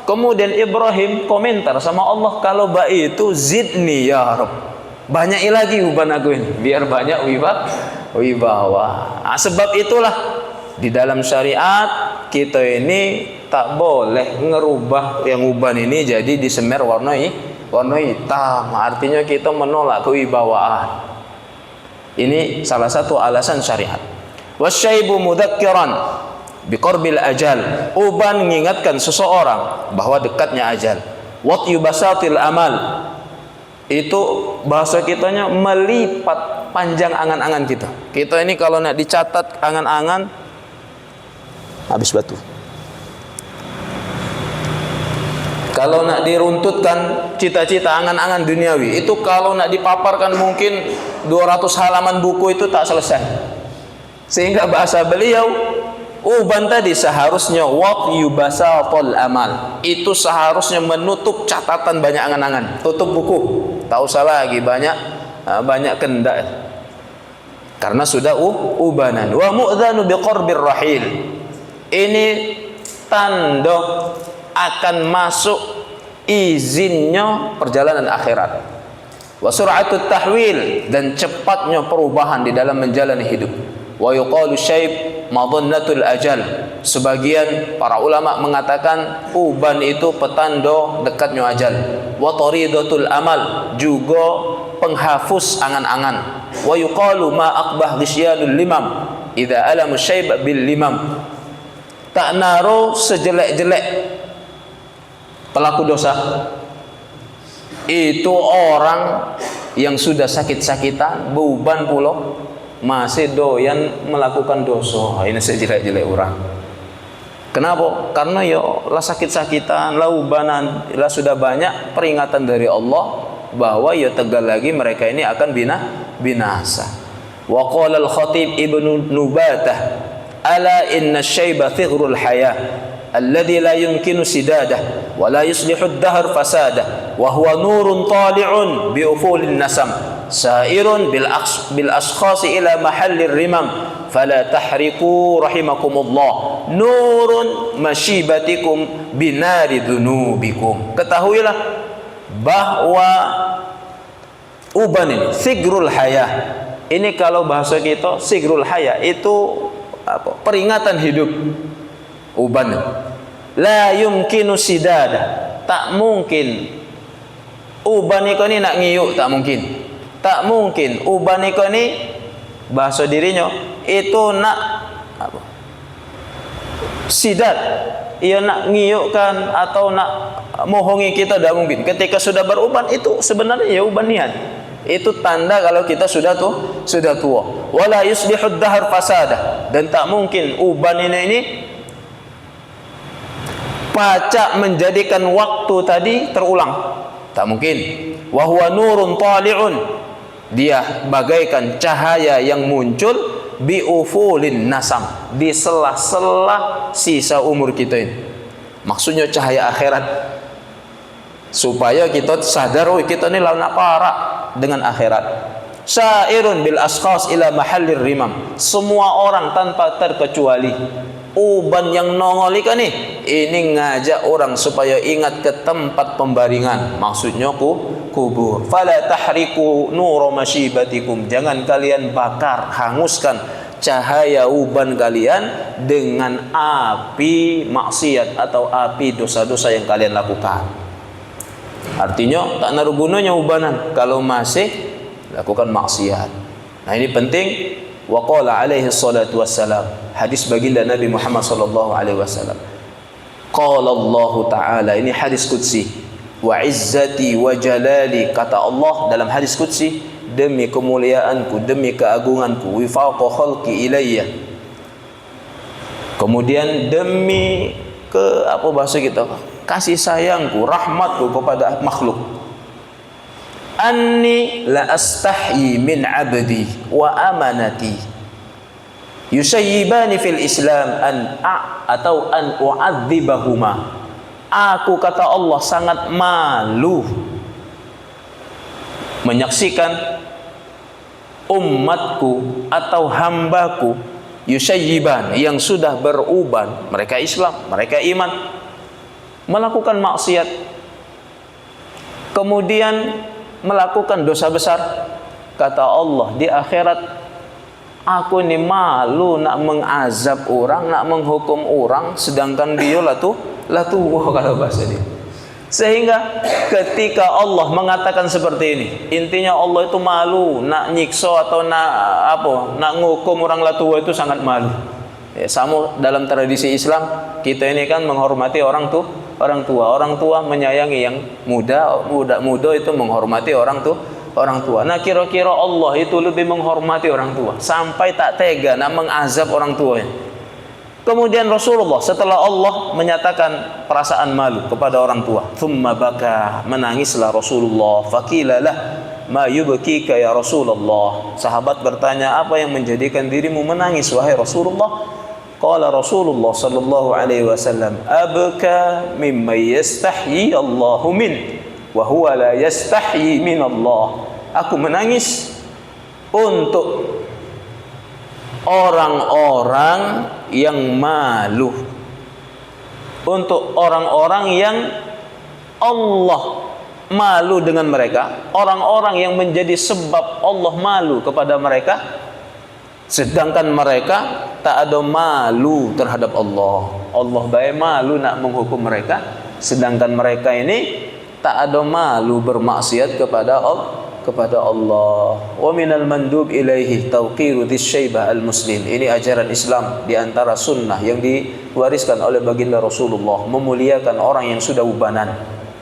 kemudian Ibrahim komentar sama Allah, kalau baik itu zidni ya Rabb, banyak lagi uban aku ini, biar banyak wibawa. Nah, sebab itulah di dalam syariat kita ini tak boleh ngerubah yang uban ini jadi disemer warna hitam, artinya kita menolak kewibawaan. Ini salah satu alasan syariat. Wasyaibu mudzakiran biqarbil ajal, uban mengingatkan seseorang bahwa dekatnya ajal. Wat yubasatil amal, itu bahasa kitanya melipat panjang angan-angan kita. Kita ini kalau nak dicatat angan-angan habis batu. Kalau nak diruntutkan cita-cita angan-angan duniawi, itu kalau nak dipaparkan mungkin 200 halaman buku itu tak selesai. Sehingga bahasa beliau, uban tadi seharusnya wat yubasatul amal, itu seharusnya menutup catatan banyak angan-angan, tutup buku. Tak usah lagi banyak kendak. Karena sudah ubanan. Wa mu'dzanu biqarbir rahil. Ini tanda akan masuk izinnya perjalanan akhirat. Wa sur'atut tahwil, dan cepatnya perubahan di dalam menjalani hidup. Wa yuqalu syaib madhannatul ajal. Sebagian para ulama mengatakan uban itu petanda dekatnya ajal. Wa taridatul amal, juga penghapus angan-angan. Wa yuqalu ma aqbah ghysyanul limam idza alamu syaib bil limam. Tak naro sejelek-jelek pelaku dosa itu orang yang sudah sakit-sakitan, beban pula masih doyan melakukan dosa. Ini sejelek-jelek orang. Kenapa? Karena ya lah sakit-sakitan, lah ubanan, lah sudah banyak peringatan dari Allah bahwa ya tegal lagi mereka ini akan binasa. Wa qala al-Khatib Ibnu Nubatah, ala inna syaiba thighrul hayah alladhi la yumkinu sidadah wa la yuslihu ad-dahr fasadah wa huwa nurun tali'un bi ufulin nasam sairun bil ashkhasi ila mahallir rimam fala tahriku rahimakumullah nurun masyibatikum binari dhunubikum. Ketahuilah bahwa uban ini sigrul hayah, ini kalau bahasa kita sigrul hayah itu apa? Peringatan hidup. Uban la yumkinu sidada, tak mungkin uban ini nak ngiyuk, tak mungkin uban ini bahasa dirinya itu nak apa? Sidat, ia nak ngiyukkan atau nak mohongi kita, tidak mungkin. Ketika sudah beruban itu sebenarnya ya uban niat. Itu tanda kalau kita sudah tua. Wala yuslihud dahr fasada, dan tak mungkin uban ini pacak menjadikan waktu tadi terulang. Tak mungkin. Wa huwa nurun tali'un, dia bagaikan cahaya yang muncul bi ufulin nasam, di sela-sela sisa umur kita ini. Maksudnya cahaya akhirat, supaya kita sadar kita ini lawan parah dengan akhirat. Syairun bil ashkhas ila mahallir rimam, semua orang tanpa terkecuali uban yang nongol nih ini ngajak orang supaya ingat ke tempat pembaringan, maksudnya kubur. Fala tahriku nur masyibatikum, jangan kalian bakar, hanguskan cahaya uban kalian dengan api maksiat atau api dosa-dosa yang kalian lakukan. Artinya tak naruh gunanya ubanan kalau masih lakukan maksiat. Nah ini penting. Wa qala alaihi salatu wassalam, hadis baginda Nabi Muhammad sallallahu alaihi wasallam. Qala Allah Ta'ala, ini hadis qudsi. Wa izzati wa jalali, kata Allah dalam hadis qudsi, demi kemuliaanku, demi keagunganku, wifaqa khalqi ilayya. Kemudian demi apa bahasa kita? Kasih sayangku, rahmatku kepada makhluk. Anni la astahyi min abdi wa amanati yusayyibani fil Islam an u'adzibahuma. Aku, kata Allah, sangat malu menyaksikan umatku atau hambaku yusayyiban, yang sudah beruban, mereka Islam, mereka iman, melakukan maksiat, kemudian melakukan dosa besar. Kata Allah, di akhirat aku ini malu nak mengazab orang, nak menghukum orang, sedangkan dia lah tuh kalau bahasa dia. Sehingga ketika Allah mengatakan seperti ini, intinya Allah itu malu nak nyiksa atau nak ngukum orang tua itu sangat malu. Ya, sama dalam tradisi Islam kita ini kan menghormati orang tua. Orang tua menyayangi yang muda itu menghormati orang tua. Nah, kira-kira Allah itu lebih menghormati orang tua sampai tak tega nak mengazab orang tuanya. Kemudian Rasulullah setelah Allah menyatakan perasaan malu kepada orang tua, thumma baka, menangislah Rasulullah. Faqilalah ma yubkika ya Rasulullah. Sahabat bertanya, apa yang menjadikan dirimu menangis wahai Rasulullah? Qala Rasulullah sallallahu alaihi wasallam, abka mimma yastahyi Allahu min wa huwa la yastahyi min Allah. Aku menangis untuk orang-orang yang malu, untuk orang-orang yang Allah malu dengan mereka, orang-orang yang menjadi sebab Allah malu kepada mereka, sedangkan mereka tak ada malu terhadap Allah. Allah baik malu nak menghukum mereka, sedangkan mereka ini tak ada malu bermaksiat kepada Allah. Wa minal mandub ilaihi tawqiru dzsyaibah al-muslim. Ini ajaran Islam di antara sunnah yang diwariskan oleh baginda Rasulullah, memuliakan orang yang sudah ubanan,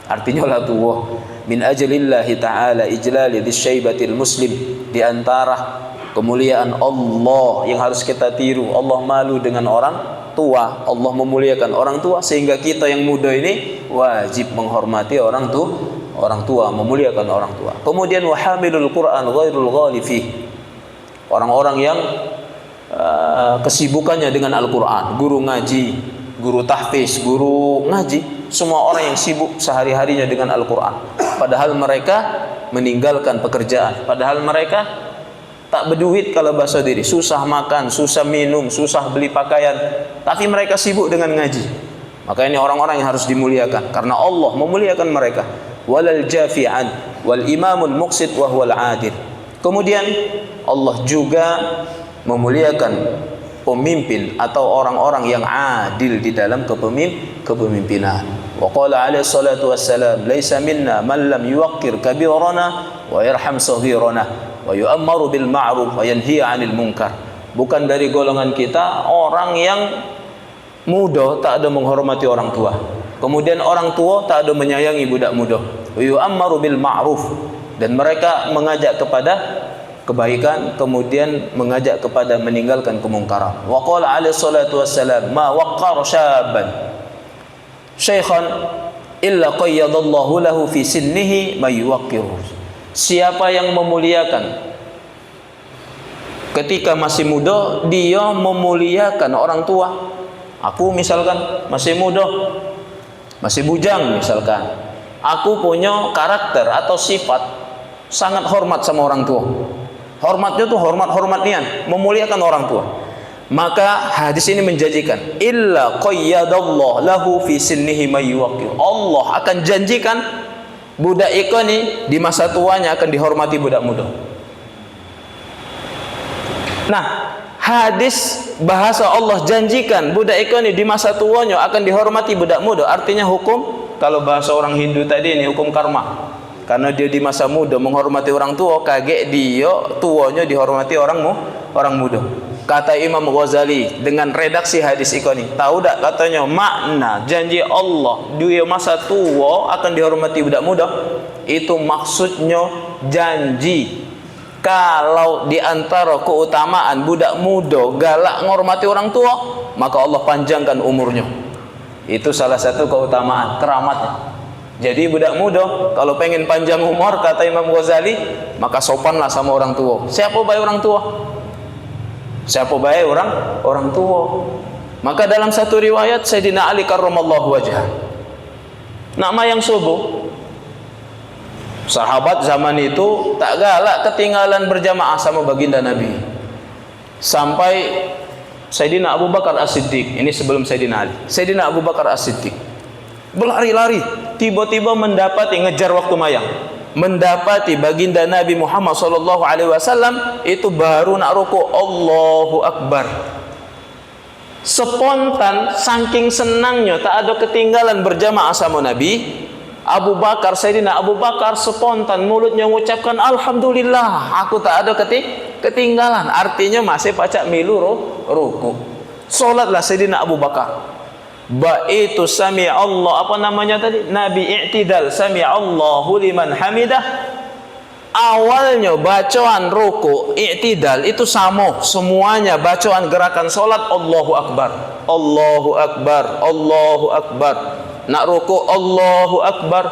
artinya lah tua. Min ajlillahi ta'ala ijlali dzsyaibatil muslim. Di antara kemuliaan Allah yang harus kita tiru, Allah malu dengan orang tua, Allah memuliakan orang tua, sehingga kita yang muda ini wajib menghormati orang tua, memuliakan orang tua. Kemudian wahamilul Quran ghairul ghali fi. Orang-orang yang kesibukannya dengan Al-Qur'an, guru ngaji, guru tahfiz, guru ngaji, semua orang yang sibuk sehari-harinya dengan Al-Qur'an. Padahal mereka meninggalkan pekerjaan, padahal mereka tak berduit kalau bahasa diri, susah makan, susah minum, susah beli pakaian, tapi mereka sibuk dengan ngaji. Maka ini orang-orang yang harus dimuliakan karena Allah memuliakan mereka. Walal jafi'an wal imamul muqsid wa huwal adil. Kemudian Allah juga memuliakan pemimpin atau orang-orang yang adil di dalam kepemimpinan. Wa qala alaihi salatu wassalam, laisa minna man lam yuwaqqir kabirana wa yarham saghirana wa yu'ammaru bil ma'ruf wa yanhi 'anil munkar. Bukan dari golongan kita orang yang muda tak ada menghormati orang tua, kemudian orang tua tak ada menyayangi budak muda. Wa yu'ammaru bil ma'ruf, dan mereka mengajak kepada kebaikan, kemudian mengajak kepada meninggalkan kemungkaran. Wa qala alaihi salatu wassalam, ma waqqara syaban syaikhan illa qayyadallahu lahu fi sinnihi may yuwaqqiru. Siapa yang memuliakan ketika masih muda, dia memuliakan orang tua. Aku misalkan masih muda, masih bujang misalkan, aku punya karakter atau sifat sangat hormat sama orang tua. Hormatnya tuh hormat nian, memuliakan orang tua. Maka hadis ini menjanjikan, illa qayyadallahu lahu fi sinnihi may yuwaqqir. Allah akan janjikan budak ini di masa tuanya akan dihormati budak muda. Nah, hadis bahasa Allah janjikan budak ini di masa tuanya akan dihormati budak muda, artinya hukum, kalau bahasa orang Hindu tadi ini hukum karma. Karena dia di masa muda menghormati orang tua, kaget dia tuanya dihormati orang muda. Kata Imam Ghazali dengan redaksi hadis ini, tahu tak katanya makna janji Allah dia masa tua akan dihormati budak muda? Itu maksudnya janji kalau di antara keutamaan budak muda galak menghormati orang tua, maka Allah panjangkan umurnya. Itu salah satu keutamaan, keramatnya. Jadi budak muda kalau pengen panjang umur, kata Imam Ghazali, maka sopanlah sama orang tua. Siapa baik orang tua? Siapa baik orang tua? Maka dalam satu riwayat Sayyidina Ali karramallahu wajhah, nama yang subuh, sahabat zaman itu tak galak ketinggalan berjamaah sama baginda Nabi. Sampai Sayyidina Abu Bakar As-Siddiq, ini sebelum Sayyidina Ali, Sayyidina Abu Bakar As-Siddiq berlari-lari, tiba-tiba mendapati, ngejar waktu mayang, mendapati baginda Nabi Muhammad SAW itu baru nak rukuk, Allahu Akbar. Spontan, saking senangnya tak ada ketinggalan berjamaah sama Nabi, Sayyidina Abu Bakar spontan mulutnya mengucapkan alhamdulillah, aku tak ada ketinggalan. Artinya masih pacak milu ruku. Salatlah Sayyidina Abu Bakar. Baitu sami Allah, apa namanya tadi? Nabi i'tidal, sami Allahu liman hamidah. Awalnya bacaan ruku i'tidal itu sama, semuanya bacaan gerakan salat Allahu Akbar, Allahu Akbar, Allahu Akbar. Nak ruku Allahu Akbar,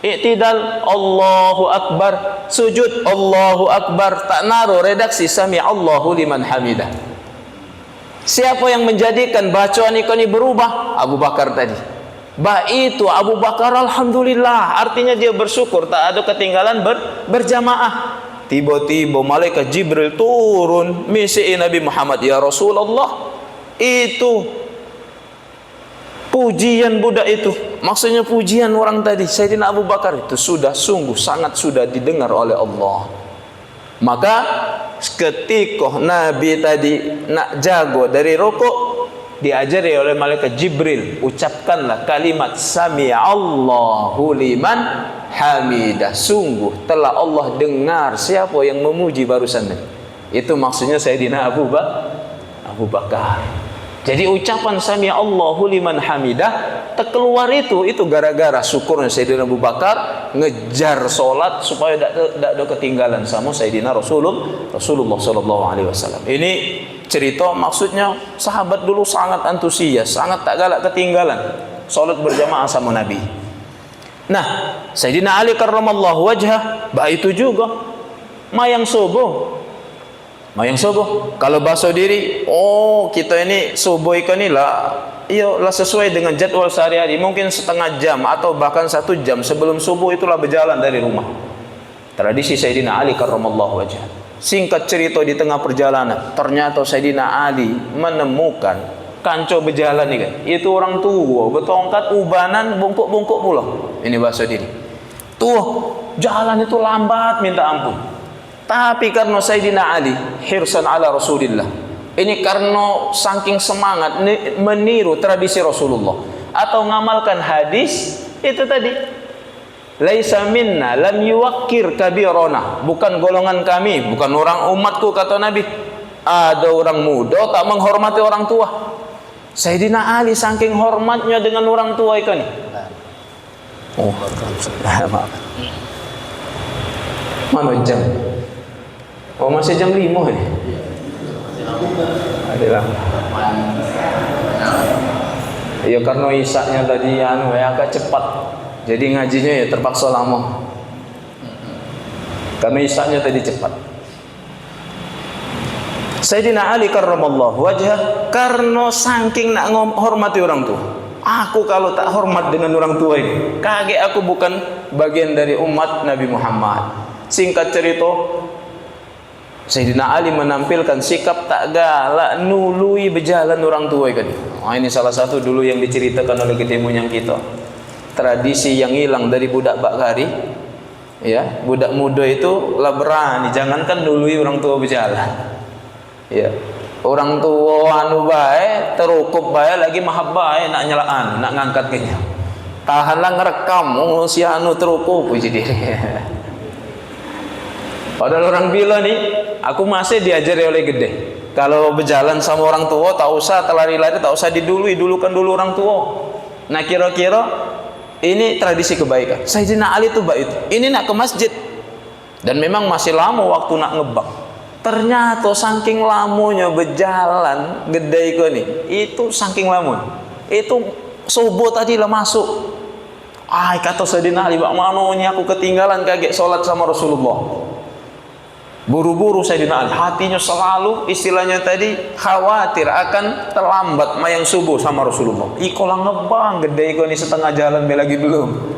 i'tidal Allahu Akbar, sujud Allahu Akbar. Tak naruh redaksi sami Allahu liman hamidah. Siapa yang menjadikan bacaan ini berubah? Abu Bakar tadi. Itu Abu Bakar alhamdulillah, artinya dia bersyukur tak ada ketinggalan berjamaah. Tiba-tiba malaikat Jibril turun misi Nabi Muhammad, ya Rasulullah, itu pujian budak itu, maksudnya pujian orang tadi Sayyidina Abu Bakar itu sungguh sangat sudah didengar oleh Allah. Maka ketika Nabi tadi nak jago dari rukuk, diajari oleh malaikat Jibril, ucapkanlah kalimat sami'allahu liman hamidah. Sungguh telah Allah dengar siapa yang memuji barusan ini. Itu maksudnya Sayyidina Abu Bakar. Jadi ucapan sami'allahu liman hamidah terkeluar itu gara-gara syukurnya Sayyidina Abu Bakar ngejar solat supaya tidak ada ketinggalan sama Sayyidina Rasulullah sallallahu alaihi wasallam. Ini cerita maksudnya sahabat dulu sangat antusias, sangat tak galak ketinggalan solat berjamaah sama Nabi. Nah, Sayyidina Ali karramallahu wajhah, itu juga mayang subuh. Kalau bahasa diri, kita ini subuh ikan ni lah, sesuai dengan jadwal sehari-hari. Mungkin setengah jam atau bahkan 1 jam sebelum subuh itulah berjalan dari rumah. Tradisi Sayyidina Ali karramallahu wajhah. Singkat cerita, di tengah perjalanan ternyata Sayyidina Ali menemukan kanco berjalan ni kan. Itu orang tua bertongkat ubanan bungkuk-bungkuk pula. Ini bahasa diri. Jalan itu lambat minta ampun. Tapi karena Sayyidina Ali hirsan ala Rasulillah, ini karena saking semangat meniru tradisi Rasulullah atau ngamalkan hadis itu tadi, laisa minna lam yuwakkir kabirona, bukan golongan kami, bukan orang umatku, kata Nabi. Ada orang muda tak menghormati orang tua. Sayyidina Ali saking hormatnya dengan orang tua ikan ni. Maaf. Mana jam? Masih jam 5 ni. Adalah. Ya karena isaknya tadi agak cepat. Jadi ngajinya ya terpaksa lama. Karena isaknya tadi cepat. Sayyidina Ali karramallahu wajhah karena saking nak hormati orang tua. Aku kalau tak hormat dengan orang tua ini, kaget aku bukan bagian dari umat Nabi Muhammad. Singkat cerita, Sayyidina Ali menampilkan sikap tak galak nului berjalan orang tua kan. Ini salah satu dulu yang diceritakan oleh ketemuan kita. Tradisi yang hilang dari budak bakari. Ya, budak muda itu lah berani, jangankan nului orang tua berjalan. Ya. Orang tua baik, terukup baik lagi mahab baik nak nyelaan, nak ngangkat kenya. Tahanlah ngerekam si terukup puji diri. Padahal orang bila nih, aku masih diajari oleh gede. Kalau berjalan sama orang tua, tak usah terlari-lari, tak usah dulukan dulu orang tua. Nah kira-kira ini tradisi kebaikan. Sayyidina Ali itu baik itu. Ini nak ke masjid dan memang masih lama waktu nak ngebak. Ternyata saking lamanya berjalan gede itu saking lama. Itu subuh tadi lah masuk. Kata Sayyidina Ali, bak manonya aku ketinggalan kaget sholat sama Rasulullah. Buru-buru Sayyidina Ali, hatinya selalu istilahnya tadi khawatir akan terlambat mayang subuh sama Rasulullah. Ikolah ngebang gede ini setengah jalan lagi belum.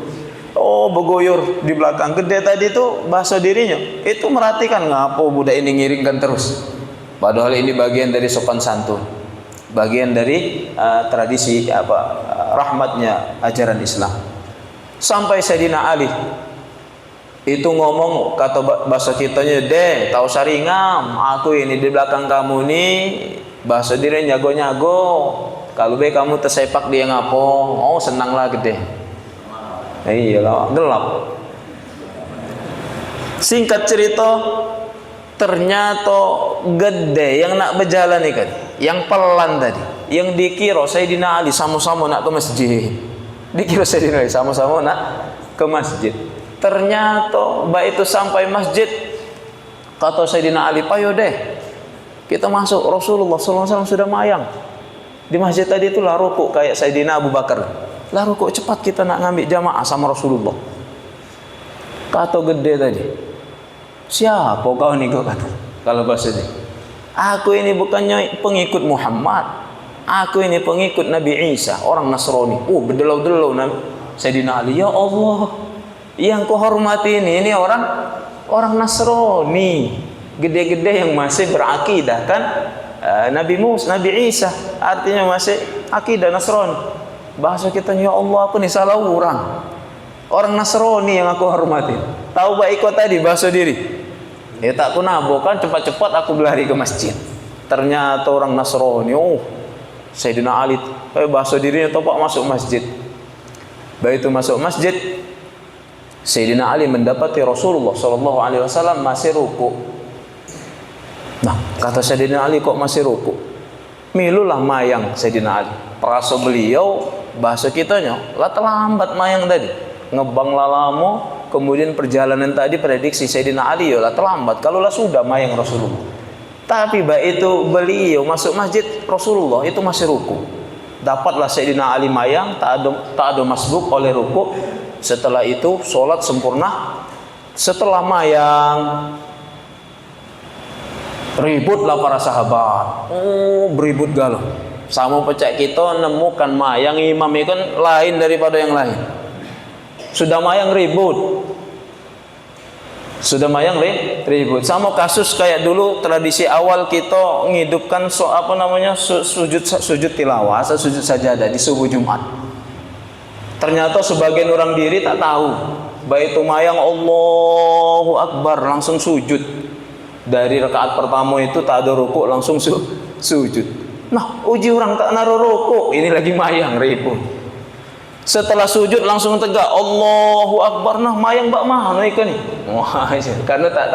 Begoyor di belakang gede tadi itu bahasa dirinya itu merhatikan ngapo budak ini ngiringkan terus. Padahal ini bagian dari sopan santun, bagian dari tradisi rahmatnya ajaran Islam. Sampai Sayyidina Ali itu ngomong, kata bahasa kitanya, tak usah ringam, aku ini di belakang kamu nih, bahasa diri nyago-nyago, kalau kamu tersepak dia ngapo, senang lah gede. Iyalah, gelap. Singkat cerita, ternyata gede yang nak berjalan ikan, yang pelan tadi, yang dikira Sayyidina Ali sama-sama nak ke masjid. Dikira Sayyidina Ali sama-sama nak ke masjid. Ternyata baik itu sampai masjid, kata Sayyidina Ali, "Ayo deh, kita masuk." Rasulullah SAW sudah mayang di masjid tadi itu, lah rukuk kayak Sayyidina Abu Bakar. Lah rukuk cepat, kita nak ngambil jamaah sama Rasulullah. Kata gede tadi, "Siapa kau ni?" Kau kata, kalau bahasa dia, "Aku ini bukannya pengikut Muhammad, aku ini pengikut Nabi Isa, orang Nasrani." Berdelau-delau Sayyidina Ali, "Ya Allah, yang kau hormati ini orang Nasrani, gede-gede yang masih berakidah kan Nabi Isa, artinya masih akidah Nasrani." Bahasa kita, "Ya Allah, aku ni salah orang Nasrani yang aku hormati." Tahu baik kau tadi bahasa diri. Ya tak ku nabo kan, cepat-cepat aku berlari ke masjid. Ternyata orang Nasrani. Sayyidina Ali bahasa dirinya topak masuk masjid. Baik itu masuk masjid, Sayyidina Ali mendapati Rasulullah SAW masih ruku. Nah, kata Sayyidina Ali, "Kok masih ruku?" Milulah mayang Sayyidina Ali. Perasa beliau, bahasa kitanya, lah terlambat mayang tadi. Ngebang lama, kemudian perjalanan tadi prediksi Sayyidina Ali lah terlambat. Kalau lah sudah mayang Rasulullah. Tapi baik itu beliau masuk masjid, Rasulullah itu masih ruku. Dapatlah Sayyidina Ali mayang, tak ada masbuk oleh ruku. Setelah itu sholat sempurna. Setelah mayang, ributlah para sahabat. Beribut galau. Sama pecah kita nemukan mayang imam itu kan lain daripada yang lain. Sudah mayang ribut. Ribut. Sama kasus kayak dulu tradisi awal kita ngidupkan sujud tilawah, sujud sajadah di subuh Jumat. Ternyata sebagian orang diri tak tahu. Baik itu mayang Allahu Akbar langsung sujud. Dari rakaat pertama itu tak ada rukuk, langsung sujud. Nah, uji orang tak naruh rukuk, ini lagi mayang ribut. Setelah sujud langsung tegak Allahu Akbar. Nah, mayang bak mana ikan ni? Karena tak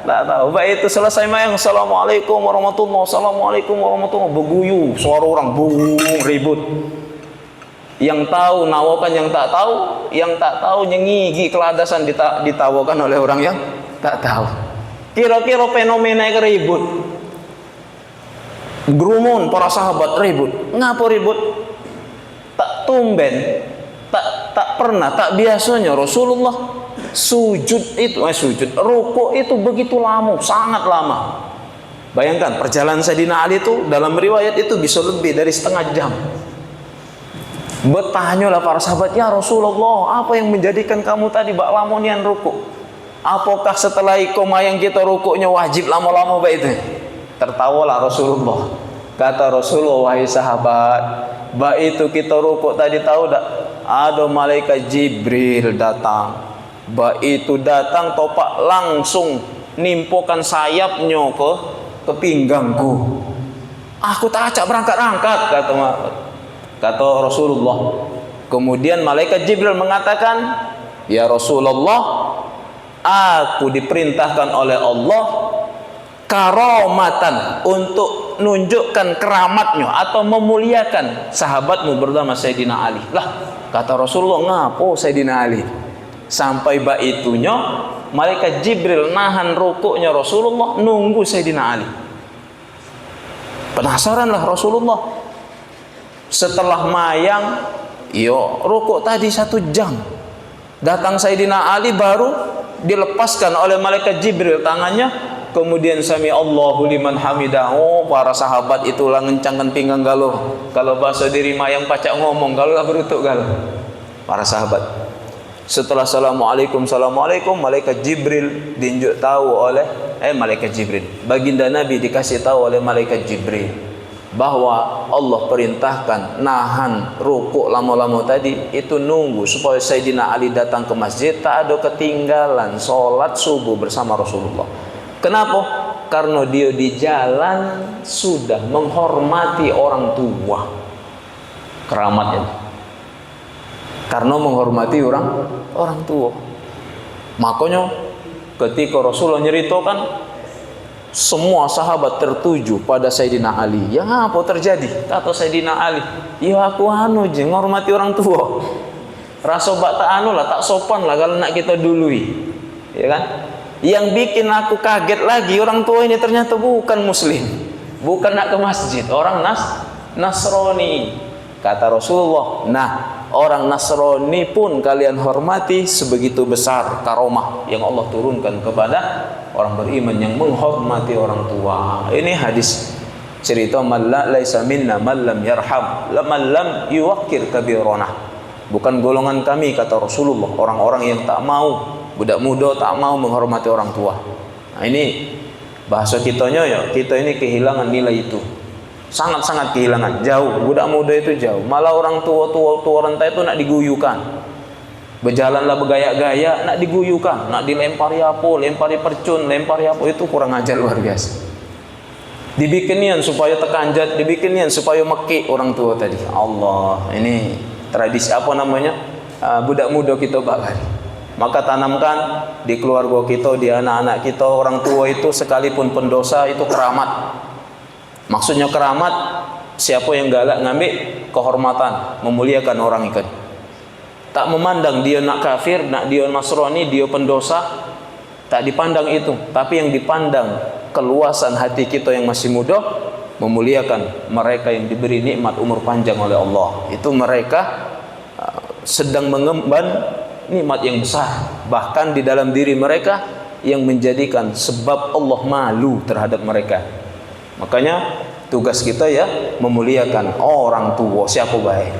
tahu. Baik itu selesai mayang, Assalamualaikum warahmatullahi wabarakatuh. Berguyu suara orang, ribut. Yang tahu nawakan, yang tak tahu nyengigi keladasan ditawakan oleh orang yang tak tahu. Kira-kira fenomena yang ribut. Gerumun para sahabat ribut. Ngapa ribut? Tak tumben, tak pernah, tak biasanya Rasulullah rukuk itu begitu lama, sangat lama. Bayangkan perjalanan Sayyidina Ali itu dalam riwayat itu bisa lebih dari setengah jam. Bertanyalah para sahabat, "Ya Rasulullah, apa yang menjadikan kamu tadi bak lamonian rukuk? Apakah setelah ikomayang kita rukuknya wajib lama-lama baik itu?" Tertawalah Rasulullah. Kata Rasulullah, "Wahai sahabat, baik itu kita rukuk tadi tahu tak? Ada malaikat Jibril datang. Baik itu datang topak langsung nimpokan sayapnya ke pinggangku. Aku tak acak berangkat-angkat," kata Rasulullah. Kemudian malaikat Jibril mengatakan, "Ya Rasulullah, aku diperintahkan oleh Allah karomatan untuk nunjukkan keramatnya atau memuliakan sahabatmu bernama Sayyidina Ali." Lah, kata Rasulullah, "Ngapo Sayyidina Ali?" Sampai bak itunya malaikat Jibril nahan rukuknya Rasulullah, nunggu Sayyidina Ali. Penasaranlah Rasulullah. Setelah mayang, rukuk tadi 1 jam. Datang Sayyidina Ali baru dilepaskan oleh malaikat Jibril tangannya. Kemudian sami Allahu liman hamidah. Para sahabat itulah ngencangkan pinggang galuh. Kalau bahasa diri mayang pacak ngomong, galuh lah berutuk galuh. Para sahabat. Setelah assalamualaikum, malaikat Jibril diunjuk tahu oleh malaikat Jibril. Baginda Nabi dikasih tahu oleh malaikat Jibril bahwa Allah perintahkan nahan rukuk lama-lama tadi itu nunggu supaya Sayyidina Ali datang ke masjid tak ada ketinggalan sholat subuh bersama Rasulullah. Kenapa? Karena dia di jalan sudah menghormati orang tua. Keramatnya. karena menghormati orang tua. Makanya ketika Rasulullah nyeritakan, semua sahabat tertuju pada Sayyidina Ali. Ya apa terjadi? Kata Sayyidina Ali, ya aku je menghormati orang tua. Rasa bak tak lah, tak sopan lah kalau nak kita dului. Ya kan? Yang bikin aku kaget lagi, orang tua ini ternyata bukan muslim, bukan nak ke masjid, orang Nasrani. Kata Rasulullah, nah orang Nasrani pun kalian hormati, sebegitu besar karomah yang Allah turunkan kepada orang beriman yang menghormati orang tua. Ini hadis cerita man laisa minna man lam yarham man lam yuwaqqir kabirana. Bukan golongan kami, kata Rasulullah, orang-orang yang tak mau, budak muda tak mau menghormati orang tua. Nah ini bahasa kitanya ya, kita ini kehilangan nilai itu. Sangat-sangat kehilangan, jauh. Budak muda itu jauh. Malah orang tua renta itu nak diguyukan. Berjalanlah bergaya-gaya, nak diguyukan, nak dilempari apa, lempari percun, lempari apa, itu kurang ajar luar biasa. Dibikinian supaya tekanjat, dibikinian supaya meki orang tua tadi. Allah, ini tradisi apa namanya? Budak muda kita bakal. Maka tanamkan di keluarga kita, di anak-anak kita, orang tua itu sekalipun pendosa itu keramat. Maksudnya keramat, siapa yang galak ngambil kehormatan, memuliakan orang itu. Tak memandang dia nak kafir, nak dia Nasrani, dia pendosa, tak dipandang itu. Tapi yang dipandang keluasan hati kita yang masih muda, memuliakan mereka yang diberi nikmat umur panjang oleh Allah. Itu mereka sedang mengemban nikmat yang besar. Bahkan di dalam diri mereka yang menjadikan sebab Allah malu terhadap mereka. Makanya tugas kita ya memuliakan orang tua siapa baik.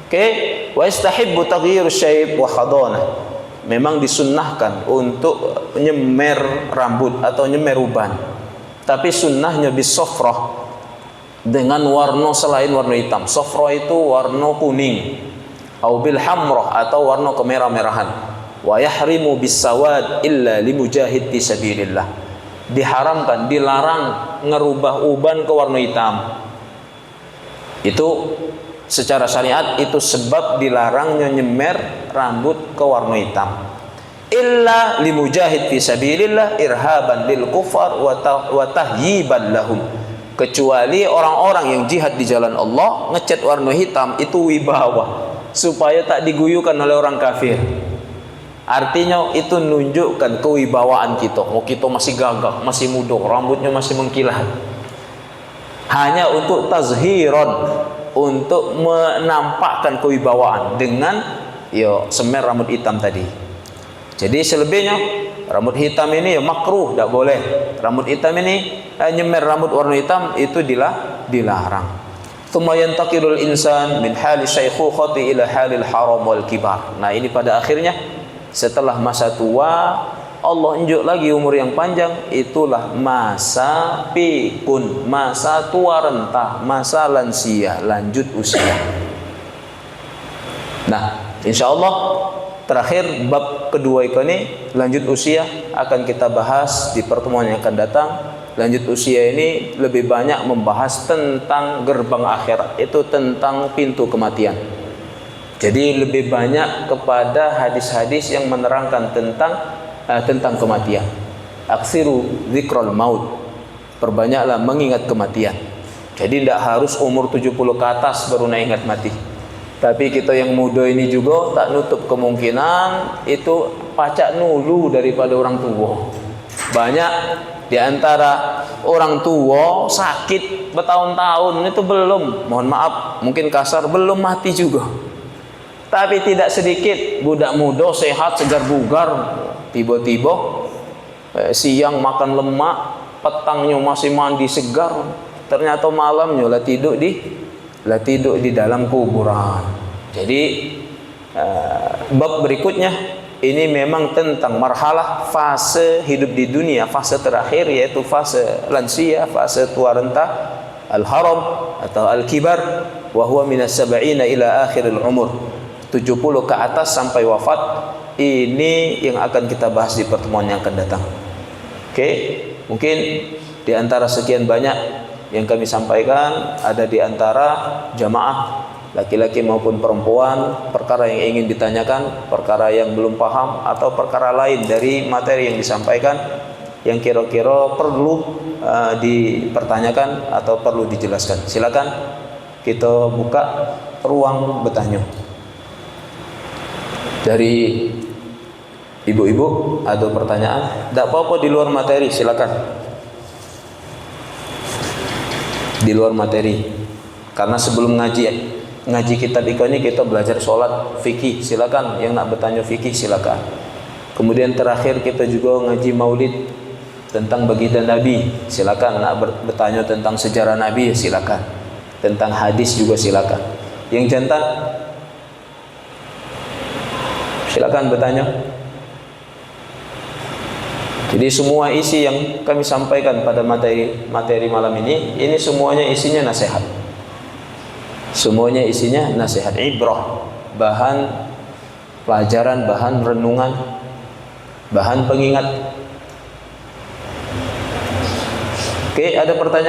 Oke, wa istahibbu taghyirus syayb wa hadanah. Memang disunnahkan untuk nyemer rambut atau nyemer uban. Tapi sunnahnya bisofrah, dengan warna selain warna hitam. Sofrah itu warna kuning. Au bil hamrah atau warna kemerah-merahan. Wa yahrimu bisawad illa limujahid fi sabilillah. Diharamkan, dilarang ngerubah uban ke warna hitam. Itu secara syariat itu sebab dilarangnya nyemer rambut ke warna hitam. Illa limujahid fi sabilillah irhaban lil kufar wa tahyiban lahum. Kecuali orang-orang yang jihad di jalan Allah ngecat warna hitam itu wibawa, supaya tak diguyukan oleh orang kafir. Artinya itu menunjukkan kewibawaan kita. Oh, kita masih gagah, masih muda, rambutnya masih mengkilat. Hanya untuk tazhiran, untuk menampakkan kewibawaan dengan semer rambut hitam tadi. Jadi selebihnya rambut hitam ini makruh, tidak boleh. Rambut hitam ini nyemer rambut warna hitam itu dilarang. Tsumma yantaqilul insan min hali syaikhukhati ila halil haram wal kibar. Nah, ini pada akhirnya setelah masa tua Allah unjuk lagi umur yang panjang, itulah masa pikun, masa tua renta, masa lansia, lanjut usia. Nah, insyaallah terakhir bab kedua ini, lanjut usia, akan kita bahas di pertemuan yang akan datang. Lanjut usia ini lebih banyak membahas tentang gerbang akhirat, itu tentang pintu kematian. Jadi lebih banyak kepada hadis-hadis yang menerangkan tentang kematian. Aksiru zikrul maut, perbanyaklah mengingat kematian. Jadi tidak harus umur 70 ke atas baru nak ingat mati. Tapi kita yang muda ini juga tak nutup kemungkinan itu pacak nulu daripada orang tua. Banyak di antara orang tua sakit bertahun-tahun itu belum, mohon maaf mungkin kasar, belum mati juga. Tapi tidak sedikit budak muda sehat segar bugar, tiba-tiba siang makan lemak, petangnya masih mandi segar, ternyata malamnya lah tidur di dalam kuburan. Jadi bab berikutnya ini memang tentang marhalah fase hidup di dunia, fase terakhir yaitu fase lansia, fase tua renta, al-haram atau al-kibar, wa huwa minas sab'ina ila akhiril umur. 70 ke atas sampai wafat. Ini yang akan kita bahas di pertemuan yang akan datang. Oke, mungkin di antara sekian banyak yang kami sampaikan, ada di antara jamaah laki-laki maupun perempuan, perkara yang ingin ditanyakan, perkara yang belum paham, atau perkara lain dari materi yang disampaikan yang kira-kira perlu dipertanyakan atau perlu dijelaskan. Silakan kita buka ruang bertanya. Dari ibu-ibu ada pertanyaan? Tidak apa-apa di luar materi, silakan. Di luar materi. Karena sebelum ngaji kitab ini kita belajar sholat, fikih, silakan. Yang nak bertanya fikih silakan. Kemudian terakhir kita juga ngaji maulid tentang baginda Nabi, silakan. Nak bertanya tentang sejarah Nabi, silakan. Tentang hadis juga silakan. Yang jantan silakan bertanya. Jadi semua isi yang kami sampaikan pada materi malam ini semuanya isinya nasihat. Semuanya isinya nasihat, ibrah, bahan pelajaran, bahan renungan, bahan pengingat. Oke, ada pertanyaan?